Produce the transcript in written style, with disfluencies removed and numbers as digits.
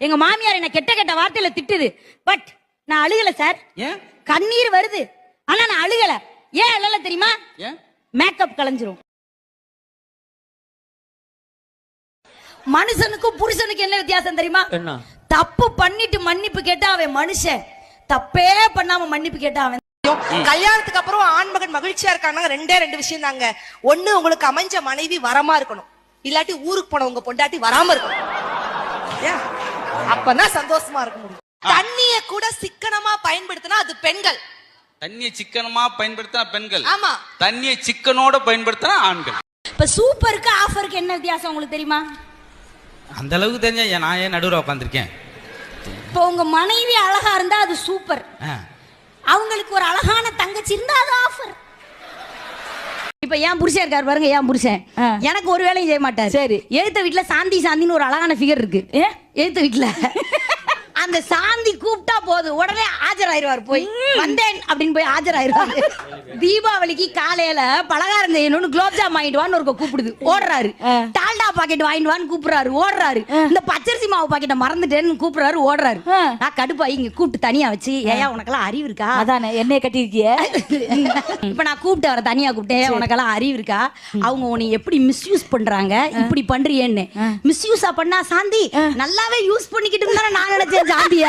எங்க மாமியார் என்ன கெட்ட கெட்ட வார்த்தையில திட்டுது. பட் நான் அழுகல சார். ஏன்? கண்ணீர் வருது, ஆனா நான் அழுகல. ஏன் அழல தெரியுமா? ஏன்? மேக்கப் கலைஞ்சிரும். மனுஷனுக்கும் புருஷனுக்கு என்ன வித்தியாசம் தெரியுமா? என்ன? தப்பு பண்ணிட்டு மன்னிப்பு கேட்டா அவன் மனுஷன், தப்பே பண்ணாம மன்னிப்பு கேட்டா அவன். கல்யாணத்துக்கு அப்புறம் ஆண்மகன் மகிழ்ச்சியா இருக்காங்க. ரெண்டு விஷயம் தாங்க. ஒண்ணு, உங்களுக்கு அமைஞ்ச மனைவி வரமா இருக்கணும், இல்லாட்டி ஊருக்கு போன உங்க பொண்டாட்டி வராம இருக்கணும். அப்பதான் சந்தோஷமா இருக்க முடியும். தண்ணிய கூட சிக்கனமா பயன்படுத்தினா அது பெண்கள். தண்ணியை சிக்கனமா பயன்படுத்தினா பெண்கள். ஆமா. தண்ணியை சிக்கனோட பயன்படுத்தினா ஆண்கள். இப்ப சூப்பருக்கு ஆஃபருக்கு என்ன வித்தியாசம் உங்களுக்கு தெரியுமா? அந்த அளவுக்கு தெரிஞ்சா நான் ஏன் நடுவுல உட்காந்துருக்கேன்? இப்போ உங்க மனைவி அழகா இருந்தா அது சூப்பர். அவங்களுக்கு ஒரு அழகான தங்கச்சி இருந்தா அது ஆஃபர். இப்ப ஏன் புருஷன் இருக்காரு பாருங்க, ஏன் புருஷன் எனக்கு ஒரு வேலையும் செய்ய மாட்டாரு. சரி, எழுத்த வீட்டுல சாந்தின்னு ஒரு அழகான ஃபிகர் இருக்கு. எழுத்த வீட்டுல அந்த சாந்தி கூப்பிட்டா போதும், உடனே ஆஜராயிருவார். போய் வந்தேன் அப்படின்னு போய் ஆஜராயிருவாரு. தீபாவளிக்கு காலையில பலகாரம் செய்யணும்னு குலோப்ஜாம் வாங்கிட்டு வான்னு ஒரு கூப்பிடுது, ஓடுறாரு. டால்டா பாக்கெட் வாங்கிட்டு வான்னு கூப்பிடுறாரு, ஓடுறாரு. இந்த பச்சரிசி மாவு பாக்கெட்டை மறந்துட்டேன்னு கூப்பிடுறாரு, ஓடுறாரு. நான் கடுப்பாயி இங்க கூப்பிட்டு தனியா வச்சு, ஏயா உனக்கெல்லாம் அறிவு இருக்கா? அதானே என்னைய கட்டிருக்கிய. இப்ப நான் கூப்பிட்டு அவரை தனியா கூப்பிட்டேன், உனக்கெல்லாம் அறிவு இருக்கா? அவங்க உன்னை எப்படி மிஸ்யூஸ் பண்றாங்க, இப்படி பண்றியேன்னு. மிஸ்யூஸா பண்ணா சாந்தி நல்லாவே யூஸ் பண்ணிக்கிட்டு இருந்தா நான் நினைச்சேன் சாந்திய.